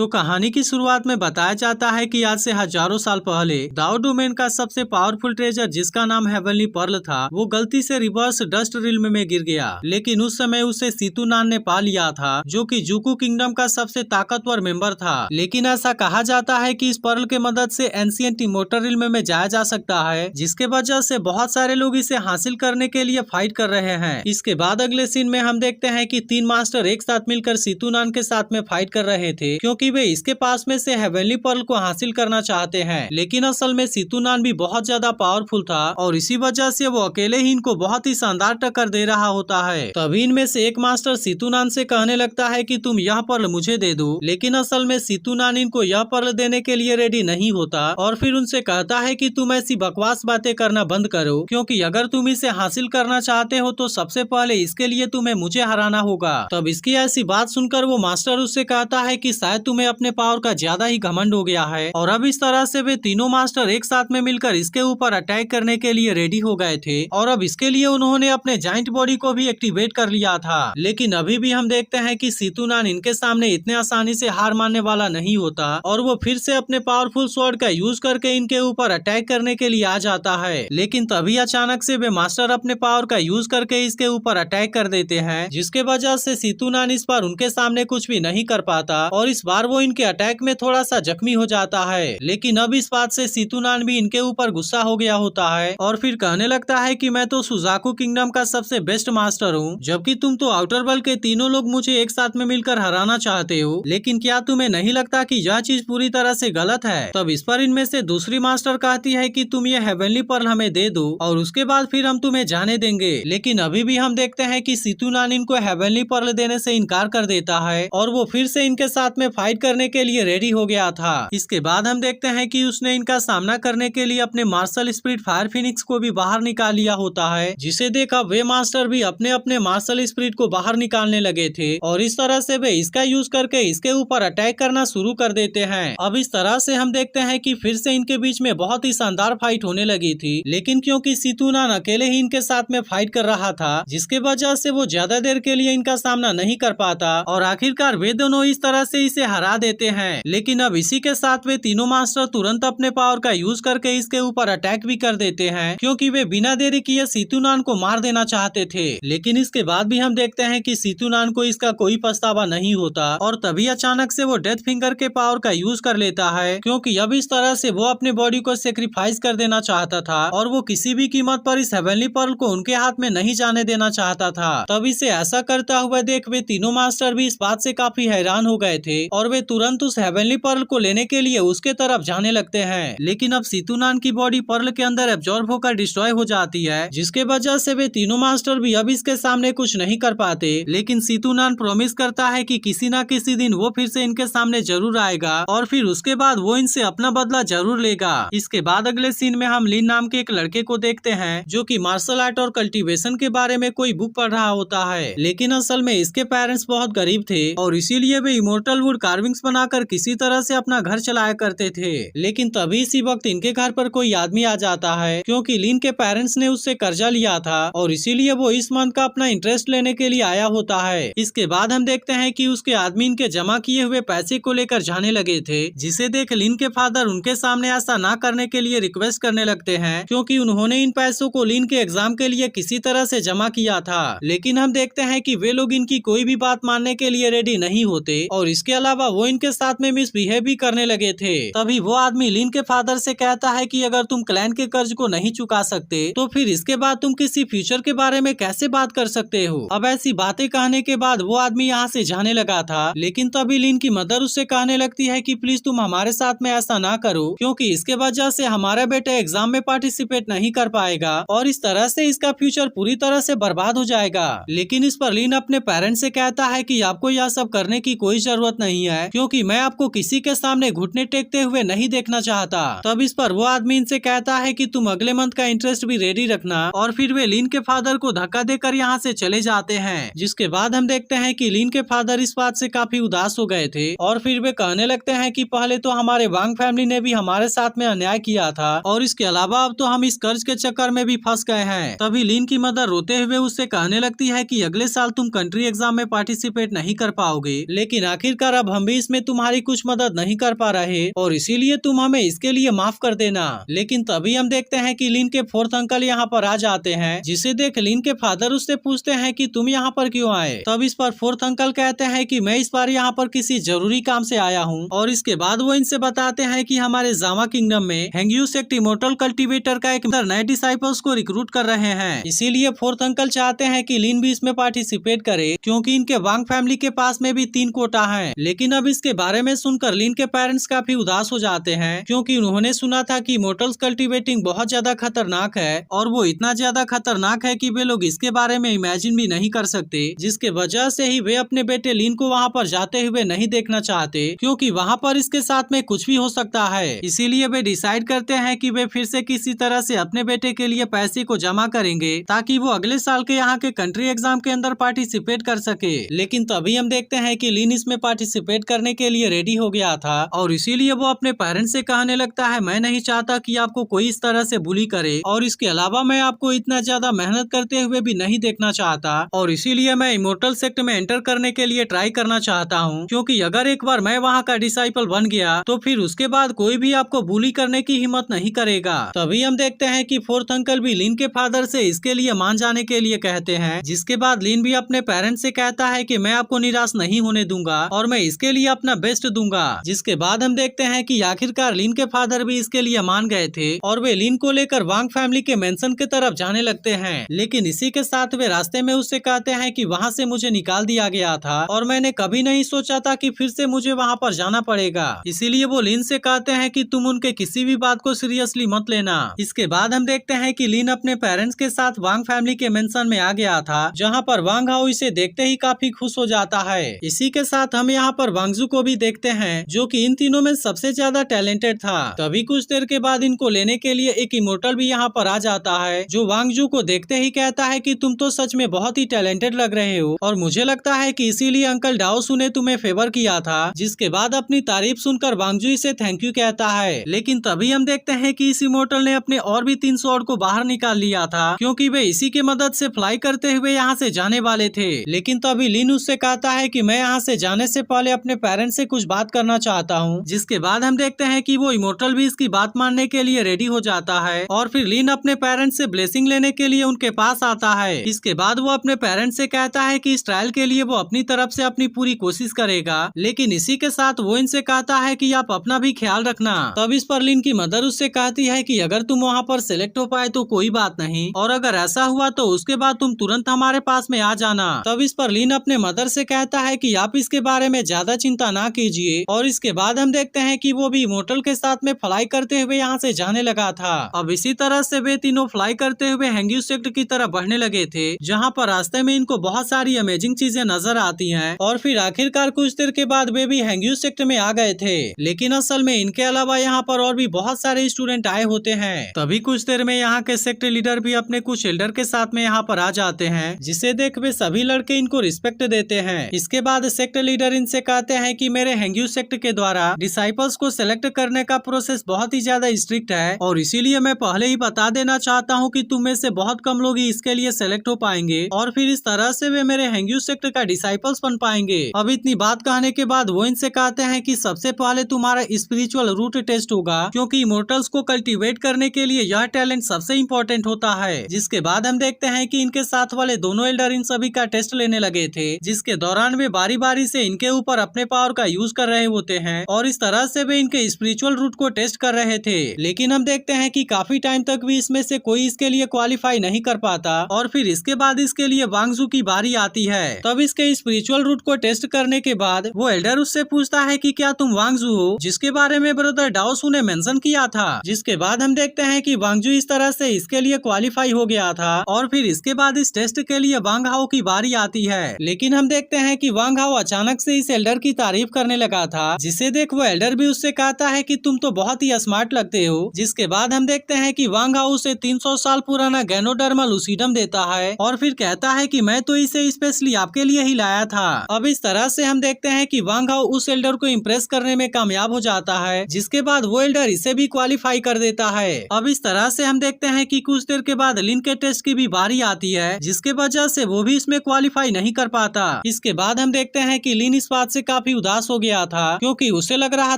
तो कहानी की शुरुआत में बताया जाता है कि आज से हजारों साल पहले दाओ डोमेन का सबसे पावरफुल ट्रेजर जिसका नाम हेवनली पर्ल था वो गलती से रिवर्स डस्ट रिल्म में गिर गया। लेकिन उस समय उसे सितुनान ने पा लिया था जो कि जुकू किंगडम का सबसे ताकतवर मेंबर था। लेकिन ऐसा कहा जाता है कि इस पर्ल के मदद से एंशिएंट इमोर्टल रिल्म में जाया जा सकता है, जिसके वजह से बहुत सारे लोग इसे हासिल करने के लिए फाइट कर रहे हैं। इसके बाद अगले सीन में हम देखते हैं कि 3 मास्टर एक साथ मिलकर सितुनान के साथ में फाइट कर रहे थे क्योंकि वे इसके पास में से हेवनली पर्ल को हासिल करना चाहते हैं। लेकिन असल में सितुनान भी बहुत ज्यादा पावरफुल था और इसी वजह से वो अकेले ही इनको बहुत ही शानदार टक्कर दे रहा होता है। तभी इनमें से एक मास्टर सितुनान से कहने लगता है कि तुम यह पर्ल मुझे दे दो, लेकिन असल में सितुनान इनको यह पर्ल देने के लिए रेडी नहीं होता और फिर उनसे कहता है कि तुम ऐसी बकवास बातें करना बंद करो, क्योंकि अगर तुम इसे हासिल करना चाहते हो तो सबसे पहले इसके लिए तुम्हें मुझे हराना होगा। तब इसकी ऐसी बात सुनकर वो मास्टर उससे कहता है कि शायद तुम्हें अपने पावर का ज्यादा ही घमंड हो गया है। और अब इस तरह से वे तीनों मास्टर एक साथ में मिलकर इसके ऊपर अटैक करने के लिए रेडी हो गए थे और अब इसके लिए उन्होंने अपने जाइंट बॉडी को भी एक्टिवेट कर लिया था। लेकिन अभी भी हम देखते हैं कि सितुनान इनके सामने इतने आसानी से हार मानने वाला नहीं होता और वो फिर से अपने पावरफुल स्वॉर्ड का यूज करके इनके ऊपर अटैक करने के लिए आ जाता है। लेकिन तभी अचानक से वे मास्टर अपने पावर का यूज करके इसके ऊपर अटैक कर देते हैं, जिसके वजह से सितुनान इस बार उनके सामने कुछ भी नहीं कर पाता और इस बार वो इनके अटैक में थोड़ा सा जख्मी हो जाता है। लेकिन अब इस बात से सितुनान भी इनके ऊपर गुस्सा हो गया होता है और फिर कहने लगता है कि मैं तो सुजाकू किंगडम का सबसे बेस्ट मास्टर हूँ, जबकि तुम तो आउटर वर्ल्ड के तीनों लोग मुझे एक साथ में मिलकर हराना चाहते हो। लेकिन क्या तुम्हें नहीं लगता कि यह चीज पूरी तरह से गलत है? तब इस पर इनमें से दूसरी मास्टर कहती है कि तुम ये हेवनली पर्ल हमें दे दो और उसके बाद फिर हम तुम्हें जाने देंगे। लेकिन अभी भी हम देखते हैं कि सितुनान इनको हेवनली पर्ल देने से इनकार कर देता है और वो फिर से इनके साथ में फाइट करने के लिए रेडी हो गया था। इसके बाद हम देखते हैं कि उसने इनका सामना करने के लिए अपने मार्शल स्पिरिट फायर फिनिक्स को भी बाहर निकाल लिया होता है, जिसे देखा वे मास्टर भी अपने अपने मार्शल स्पिरिट को बाहर निकालने लगे थे और इस तरह से वे इसका यूज करके इसके ऊपर अटैक करना शुरू कर देते हैं। अब इस तरह से हम देखते हैं कि फिर से इनके बीच में बहुत ही शानदार फाइट होने लगी थी। लेकिन क्योंकि सितुनान अकेले ही इनके साथ में फाइट कर रहा था, जिसके वजह से वो ज्यादा देर के लिए इनका सामना नहीं कर पाता और आखिरकार वे दोनों इस तरह से इसे हरा देते हैं। लेकिन अब इसी के साथ वे तीनों मास्टर तुरंत अपने पावर का यूज करके इसके ऊपर अटैक भी कर देते हैं, क्योंकि वे बिना देरी किए सितुनान को मार देना चाहते थे। लेकिन इसके बाद भी हम देखते हैं कि सितुनान को इसका कोई पछतावा नहीं होता और तभी अचानक से वो डेथ फिंगर के पावर का यूज कर लेता है, क्योंकि अब इस तरह से वो अपने बॉडी को सेक्रीफाइस कर देना चाहता था और वो किसी भी कीमत पर इस हेवनली पर्ल को उनके हाथ में नहीं जाने देना चाहता था। तब इसे ऐसा करता हुआ देख वे तीनों मास्टर भी इस बात से काफी हैरान हो गए थे और वे तुरंत उस हेवनली पर्ल को लेने के लिए उसके तरफ जाने लगते हैं। लेकिन अब सितुनान की बॉडी पर्ल के अंदर एब्जॉर्ब होकर डिस्ट्रॉय हो जाती है, जिसके वजह से वे तीनों मास्टर भी अब इसके सामने कुछ नहीं कर पाते। लेकिन सितुनान प्रॉमिस करता है कि किसी न किसी दिन वो फिर से इनके सामने जरूर आएगा और फिर उसके बाद वो इनसे अपना बदला जरूर लेगा। इसके बाद अगले सीन में हम लिन नाम के एक लड़के को देखते हैं जो कि मार्शल आर्ट और कल्टीवेशन के बारे में कोई बुक पढ़ रहा होता है। लेकिन असल में इसके पेरेंट्स बहुत गरीब थे और इसीलिए वे इमोर्टल वुड कार्विंग्स बनाकर किसी तरह से अपना घर चलाया करते थे। लेकिन तभी इसी वक्त इनके घर पर कोई आदमी आ जाता है, क्योंकि लिन के पेरेंट्स ने उससे कर्जा लिया था और इसीलिए वो इस मंथ का अपना इंटरेस्ट लेने के लिए आया होता है। इसके बाद हम देखते हैं कि उसके आदमी इनके जमा किए हुए पैसे को लेकर जाने लगे थे, जिसे देख लिन के फादर उनके सामने ऐसा ना करने के लिए रिक्वेस्ट करने लगते हैं, क्योंकि उन्होंने इन पैसों को लिन के एग्जाम के लिए किसी तरह से जमा किया था। लेकिन हम देखते हैं कि वे लोग इनकी कोई भी बात मानने के लिए रेडी नहीं होते और इसके अलावा वो इनके साथ में मिसबिहेव भी करने लगे थे। तभी वो आदमी लिन के फादर से कहता है कि अगर तुम क्लैन के कर्ज को नहीं चुका सकते तो फिर इसके बाद तुम किसी फ्यूचर के बारे में कैसे बात कर सकते हो। अब ऐसी बातें कहने के बाद वो आदमी यहाँ से जाने लगा था। लेकिन तभी लिन की मदर उससे कहने लगती है कि प्लीज तुम हमारे साथ में ऐसा ना करो, क्योंकि इसके वजह से हमारा बेटा एग्जाम में पार्टिसिपेट नहीं कर पाएगा और इस तरह से इसका फ्यूचर पूरी तरह से बर्बाद हो जाएगा। लेकिन इस पर लिन अपने पेरेंट्स से कहता है कि आपको यह सब करने की कोई जरूरत नहीं है, क्योंकि मैं आपको किसी के सामने घुटने टेकते हुए नहीं देखना चाहता। तब इस पर वो आदमी इनसे कहता है कि तुम अगले मंथ का इंटरेस्ट भी रेडी रखना और फिर वे लिन के फादर को धक्का देकर यहाँ से चले जाते हैं। जिसके बाद हम देखते हैं कि लिन के फादर इस बात से काफी उदास हो गए थे और फिर वे कहने लगते हैं कि पहले तो हमारे वांग फैमिली ने भी हमारे साथ में अन्याय किया था और इसके अलावा अब तो हम इस कर्ज के चक्कर में भी फंस गए हैं। तभी लिन की मदर रोते हुए उससे कहने लगती है कि अगले साल तुम कंट्री एग्जाम में पार्टिसिपेट नहीं कर पाओगे, लेकिन आखिरकार अब हम भी इसमें तुम्हारी कुछ मदद नहीं कर पा रहे और इसीलिए तुम हमें इसके लिए माफ कर देना। लेकिन तभी हम देखते हैं कि लिन के फोर्थ अंकल यहाँ पर आ जाते हैं, जिसे देख लिन के फादर उससे पूछते हैं कि तुम यहाँ पर क्यों आए। तब इस पर फोर्थ अंकल कहते हैं कि मैं इस बार यहाँ पर किसी जरूरी काम से आया हूँ। और इसके बाद वो इनसे बताते हैं कि हमारे जामा किंगडम में हेंग्यू सेक्ट इमोर्टल कल्टीवेटर का एक नए डिसाइपल्स को रिक्रूट कर रहे हैं। इसीलिए फोर्थ अंकल चाहते हैं कि लिन भी इसमें पार्टिसिपेट करे, क्योंकि इनके वांग फैमिली के पास में भी 3 कोटा है। लेकिन अब इसके बारे में सुनकर लिन के पेरेंट्स काफी उदास हो जाते हैं, क्योंकि उन्होंने सुना था कि इमोर्टल्स कल्टीवेटिंग बहुत ज्यादा खतरनाक है और वो इतना ज्यादा खतरनाक है कि वे लोग इसके बारे में इमेजिन भी नहीं कर सकते, जिसके वजह से ही वे अपने बेटे लिन को वहाँ पर जाते हुए नहीं देखना चाहते, क्योंकि वहाँ पर इसके साथ में कुछ भी हो सकता है। इसीलिए वे डिसाइड करते हैं कि वे फिर से किसी तरह से अपने बेटे के लिए पैसे को जमा करेंगे, ताकि वो अगले साल के यहाँ के कंट्री एग्जाम के अंदर पार्टिसिपेट कर सके। लेकिन तभी हम देखते हैं कि लिन इसमें पार्टिसिपेट करने के लिए रेडी हो गया था और इसीलिए वो अपने पेरेंट्स से कहने लगता है, मैं नहीं चाहता कि आपको कोई इस तरह से बुली करे और इसके अलावा मैं आपको इतना ज्यादा मेहनत करते हुए भी नहीं देखना चाहता और इसीलिए मैं इमोर्टल सेक्ट में एंटर करने के लिए ट्राई करना चाहता हूँ, क्योंकि अगर एक बार मैं वहाँ का डिसाइपल बन गया तो फिर उसके बाद कोई भी आपको बुली करने की हिम्मत नहीं करेगा। तभी हम देखते हैं कि फोर्थ अंकल भी लिन के फादर से इसके लिए मान जाने के लिए कहते हैं, जिसके बाद लिन भी अपने पेरेंट्स से कहता है कि मैं आपको निराश नहीं होने दूंगा और मैं इसके लिए अपना बेस्ट दूंगा। जिसके बाद हम देखते हैं कि आखिरकार लिन के फादर भी इसके लिए मान गए थे और वे लिन को लेकर वांग फैमिली के मेंशन की तरफ जाने लगते हैं। लेकिन इसी के साथ वे रास्ते में उससे कहते हैं कि वहाँ से मुझे निकाल दिया गया था और मैंने कभी नहीं सोचा था कि फिर से मुझे वहाँ पर जाना पड़ेगा। इसीलिए वो लिन से कहते हैं कि तुम उनके किसी भी बात को सीरियसली मत लेना। इसके बाद हम देखते हैं कि लिन अपने पेरेंट्स के साथ वांग फैमिली के मेंशन में आ गया था, जहाँ पर वांग हाउ इसे देखते ही काफी खुश हो जाता है। इसी के साथ हम यहाँ पर वांगजू को भी देखते हैं, जो कि इन तीनों में सबसे ज्यादा टैलेंटेड था। तभी कुछ देर के बाद इनको लेने के लिए एक इमोर्टल भी यहाँ पर आ जाता है, जो वांगजू को देखते ही कहता है कि तुम तो सच में बहुत ही टैलेंटेड लग रहे हो और मुझे लगता है कि इसीलिए अंकल डाओसू ने तुम्हें फेवर किया था। जिसके बाद अपनी तारीफ सुनकर वांगजू इसे थैंक यू कहता है। लेकिन तभी हम देखते हैं कि इस इमोर्टल ने अपने और भी 3 स्वॉर्ड को बाहर निकाल लिया था, क्योंकि वे इसी के मदद से फ्लाई करते हुए यहाँ से जाने वाले थे। लेकिन तभी लिन उससे कहता है कि मैं यहाँ से जाने से पहले अपने पेरेंट्स से कुछ बात करना चाहता हूँ। जिसके बाद हम देखते हैं कि वो इमोर्टल भी इसकी बात मानने के लिए रेडी हो जाता है और फिर लिन अपने पेरेंट्स से ब्लेसिंग लेने के लिए उनके पास आता है। इसके बाद वो अपने पेरेंट्स से कहता है कि इस ट्रायल के लिए वो अपनी तरफ से अपनी पूरी कोशिश करेगा, लेकिन इसी के साथ वो इनसे कहता है कि आप अपना भी ख्याल रखना। तब इस पर लिन की मदर उससे कहती है कि अगर तुम वहाँ पर सिलेक्ट हो पाए तो कोई बात नहीं, और अगर ऐसा हुआ तो उसके बाद तुम तुरंत हमारे पास में आ जाना। तब इस पर लिन अपने मदर से कहता है कि आप इसके बारे में ज्यादा चिंता ना कीजिए और इसके बाद हम देखते हैं कि वो भी इमोर्टल के साथ में फ्लाई करते हुए यहाँ से जाने लगा था। अब इसी तरह से वे तीनों फ्लाई करते हुए हेंग्यू सेक्ट की तरफ बढ़ने लगे थे, जहाँ पर रास्ते में इनको बहुत सारी अमेजिंग चीजें नजर आती हैं और फिर आखिरकार कुछ देर के बाद वे भी हेंग्यू सेक्ट में आ गए थे। लेकिन असल में इनके अलावा यहाँ पर और भी बहुत सारे स्टूडेंट आए होते हैं। तभी कुछ देर में यहाँ के सेक्ट लीडर भी अपने कुछ एल्डर के साथ में यहाँ पर आ जाते हैं, जिसे देख वे सभी लड़के इनको रिस्पेक्ट देते हैं। इसके बाद सेक्ट लीडर इनसे कहते हैं कि मेरे हेंग्यू सेक्ट के द्वारा डिसाइपल्स को सिलेक्ट करने का प्रोसेस बहुत ही ज्यादा स्ट्रिक्ट है और इसीलिए मैं पहले ही बता देना चाहता हूँ कि तुम में से बहुत कम लोग ही इसके लिए सेलेक्ट हो पाएंगे और फिर इस तरह से वे मेरे हेंग्यू सेक्ट का डिसाइपल्स बन पाएंगे। अब इतनी बात कहने के बाद वो इनसे कहते हैं कि सबसे पहले तुम्हारा स्पिरिचुअल रूट टेस्ट होगा, क्योंकि इमोर्टल्स को कल्टीवेट करने के लिए यह टैलेंट सबसे इम्पोर्टेंट होता है। जिसके बाद हम देखते हैं कि इनके साथ वाले दोनों एल्डर इन सभी का टेस्ट लेने लगे थे, जिसके दौरान वे बारी बारी से इनके ऊपर अपने पावर का यूज कर रहे होते हैं और इस तरह से वे इनके स्पिरिचुअल रूट को टेस्ट कर रहे थे। लेकिन हम देखते हैं कि काफी टाइम तक भी इसमें से कोई इसके लिए क्वालिफाई नहीं कर पाता और फिर इसके बाद इसके लिए वांगजू की बारी आती है। तब इसके स्पिरिचुअल रूट को टेस्ट करने के बाद वो एल्डर उससे पूछता है कि क्या तुम वांगजू हो, जिसके बारे में ब्रदर डाओसू ने मेंशन किया था। जिसके बाद हम देखते हैं कि वांगजू इस तरह से इसके लिए क्वालिफाई हो गया था और फिर इसके बाद इस टेस्ट के लिए वांग हाओ की बारी आती है। लेकिन हम देखते हैं कि वांग हाओ अचानक से इस एल्डर की तारीफ करने लगा था, जिसे देख वो एल्डर भी उससे कहता है कि तुम तो बहुत ही स्मार्ट लगते हो। जिसके बाद हम देखते हैं कि वांग हाओ उसे 300 साल पुराना गैनोडर्मल लूसीडम देता है और फिर कहता है कि मैं तो इसे स्पेशली आपके लिए ही लाया था। अब इस तरह से हम देखते हैं कि वांग हाओ उस एल्डर को इम्प्रेस करने में कामयाब हो जाता है, जिसके बाद वो एल्डर इसे भी क्वालिफाई कर देता है। अब इस तरह से हम देखते हैं कि कुछ देर के बाद लिन के टेस्ट की भी बारी आती है, जिसके वजह से वो भी इसमें क्वालिफाई नहीं कर पाता। इसके बाद हम देखते हैं कि लिन इस बात से काफी उदास हो गया था, क्योंकि उसे लग रहा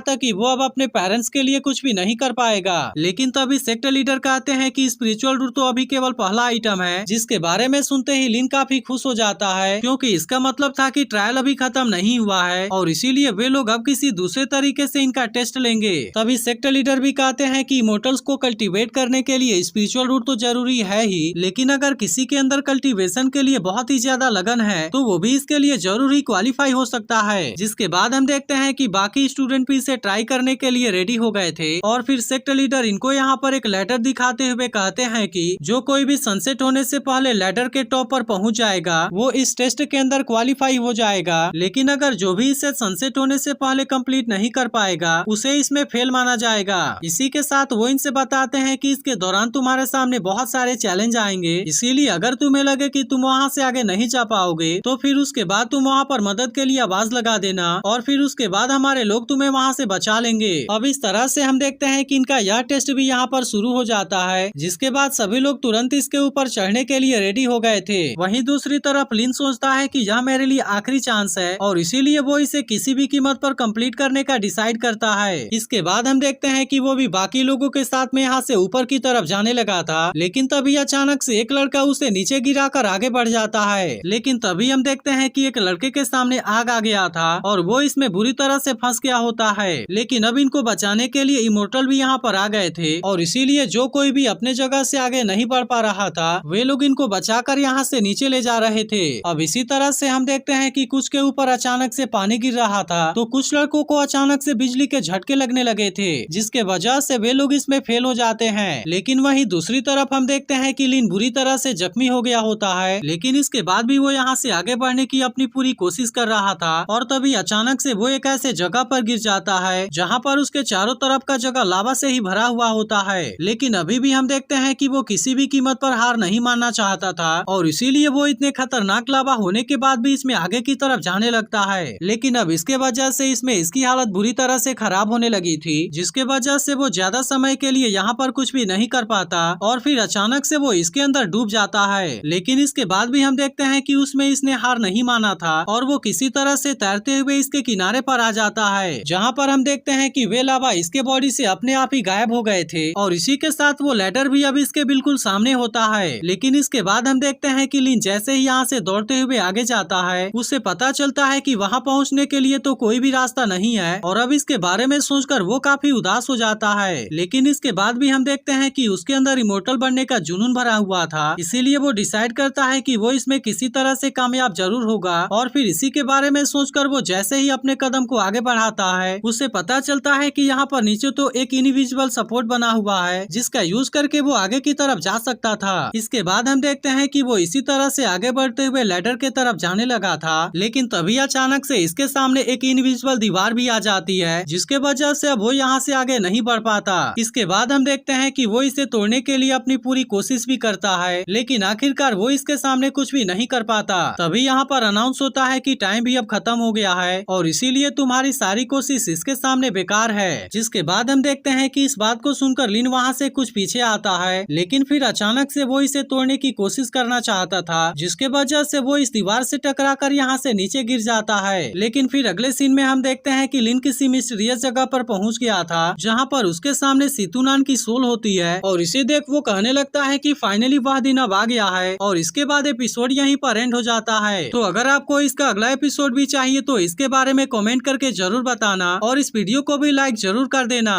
था कि वो अब अपने पेरेंट्स के लिए कुछ भी नहीं कर पाएगा। लेकिन तभी सेक्टर लीडर कहते हैं कि स्पिरिचुअल रूट तो अभी केवल पहला आइटम है, जिसके बारे में सुनते ही लिन काफी खुश हो जाता है, क्योंकि इसका मतलब था कि ट्रायल अभी खत्म नहीं हुआ है और इसीलिए वे लोग अब किसी दूसरे तरीके से इनका टेस्ट लेंगे। तभी सेक्टर लीडर भी कहते हैं कि इमोर्टल्स को कल्टीवेट करने के लिए स्पिरिचुअल रूट तो जरूरी है ही, लेकिन अगर किसी के अंदर कल्टीवेशन के लिए बहुत ही ज्यादा लगन है तो वो भी इसके लिए जरूर ही क्वालिफाई हो सकता है। जिसके बाद हम देखते हैं कि बाकी स्टूडेंट भी इसे ट्राई करने के लिए रेडी हो गए थे और फिर सेक्टर लीडर इनको यहाँ पर एक लेटर दिखाते हुए कहते हैं कि जो कोई भी सनसेट होने से पहले लेडर के टॉप पर पहुँच जाएगा वो इस टेस्ट के अंदर क्वालिफाई हो जाएगा, लेकिन अगर जो भी इसे सनसेट होने से पहले कंप्लीट नहीं कर पाएगा उसे इसमें फेल माना जाएगा। इसी के साथ वो इनसे बताते हैं कि इसके दौरान तुम्हारे सामने बहुत सारे चैलेंज आएंगे, इसीलिए अगर तुम्हें लगे कि तुम वहाँ से आगे नहीं जा पाओगे तो फिर उसके बाद तुम वहाँ पर मदद के लिए आवाज लगा देना और फिर उसके बाद हमारे लोग तुम्हें वहाँ से बचा लेंगे। अब इस तरह से हम देखते हैं कि इनका यह टेस्ट भी यहाँ पर शुरू हो जाता है, जिसके बाद सभी लोग तुरंत इसके ऊपर चढ़ने के लिए रेडी हो गए थे। वहीं दूसरी तरफ लिन सोचता है कि यह मेरे लिए आखिरी चांस है और इसीलिए वो इसे किसी भी कीमत पर कंप्लीट करने का डिसाइड करता है। इसके बाद हम देखते हैं कि वो भी बाकी लोगों के साथ में यहाँ से ऊपर की तरफ जाने लगा था, लेकिन तभी अचानक से एक लड़का उसे नीचे गिराकर आगे बढ़ जाता है। लेकिन तभी हम देखते हैं कि एक लड़के के सामने आग आ गया था और वो इसमें बुरी तरह से फंस गया होता है। लेकिन अब इनको बचाने के लिए इमोर्टल भी यहाँ पर आ गए थे और इसीलिए जो कोई भी अपने जगह से आगे नहीं बढ़ पा रहा था वे लोग इनको बचाकर यहाँ से नीचे ले जा रहे थे। अब इसी तरह से हम देखते हैं कि कुछ के ऊपर अचानक से पानी गिर रहा था तो कुछ लड़कों को अचानक से बिजली के झटके लगने लगे थे, जिसके वजह से वे लोग इसमें फेल हो जाते हैं। लेकिन वहीं दूसरी तरफ हम देखते हैं कि लिन बुरी तरह से जख्मी हो गया होता है, लेकिन इसके बाद भी वो यहाँ से आगे बढ़ने की अपनी पूरी कोशिश कर रहा था और तभी अचानक से वो एक ऐसे जगह पर गिर जाता है जहाँ पर उसके चारों तरफ का जगह लावा से ही भरा हुआ होता है। लेकिन अभी भी हम देखते हैं कि वो किसी भी कीमत पर हार नहीं मानना चाहता था और इसीलिए वो इतने खतरनाक लावा होने के बाद भी इसमें आगे की तरफ जाने लगता है। लेकिन अब इसके वजह से इसमें इसकी हालत बुरी तरह से खराब होने लगी थी, जिसके वजह से वो ज्यादा समय के लिए यहाँ पर कुछ भी नहीं कर पाता और फिर अचानक से वो इसके अंदर डूब जाता है। लेकिन इसके बाद भी हम देखते हैं कि उसमें इसने हार नहीं माना था और वो किसी तरह से तैरते हुए इसके किनारे पर आ जाता है, जहाँ पर हम देखते हैं कि वे लावा इसके बॉडी से अपने आप ही गायब हो गए थे और इसी के साथ वो लेडर भी अब इसके बिल्कुल सामने होता है। लेकिन इसके बाद हम देखते हैं कि लिन जैसे ही यहाँ से दौड़ते हुए आगे जाता है उसे पता चलता है कि वहाँ पहुँचने के लिए तो कोई भी रास्ता नहीं है और अब इसके बारे में सोचकर वो काफी उदास हो जाता है। लेकिन इसके बाद भी हम देखते हैं कि उसके अंदर इमोर्टल बनने का जुनून भरा हुआ था, इसीलिए वो डिसाइड करता है कि वो इसमें किसी तरह से कामयाब जरूर होगा और फिर इसी के बारे में सोचकर वो जैसे ही अपने कदम को आगे बढ़ाता है उसे पता चलता है कि यहाँ पर नीचे तो एक इनविजिबल सपोर्ट बना हुआ है जिसका यूज करके वो आगे की तरफ जा सकता था। इसके बाद हम देखते हैं कि वो इसी तरह से आगे बढ़ते हुए लैडर के तरफ जाने लगा था, लेकिन तभी अचानक से इसके सामने एक इनविजिबल दीवार भी आ जाती है, जिसके वजह से अब वो यहाँ से आगे नहीं बढ़ पाता। इसके बाद हम देखते हैं कि वो इसे तोड़ने के लिए अपनी पूरी कोशिश भी करता है, लेकिन आखिरकार वो इसके सामने कुछ भी नहीं कर पाता। तभी यहाँ पर अनाउंस होता है कि टाइम भी अब खत्म हो गया है और इसीलिए तुम्हारी सारी कोशिश इसके सामने बेकार है। जिसके बाद हम देखते हैं कि इस बात को सुनकर लिन वहाँ से कुछ पीछे आता है, लेकिन फिर अचानक से वो इसे तोड़ने की कोशिश करना चाहता था, जिसके वजह से वो इस दीवार से टकराकर यहाँ से नीचे गिर जाता है। लेकिन फिर अगले सीन में हम देखते हैं कि लिन किसी मिस्टीरियस जगह पर पहुँच गया था जहाँ पर उसके सामने सितुनान की सोल होती है और इसे देख वो कहने लगता है कि फाइनली वह दिन अब आ गया है और इसके बाद एपिसोड यहीं पर एंड हो जाता है। तो अगर आपको इसका अगला एपिसोड भी चाहिए तो इसके बारे में कमेंट करके जरूर बताना और इस वीडियो को भी लाइक जरूर कर देना।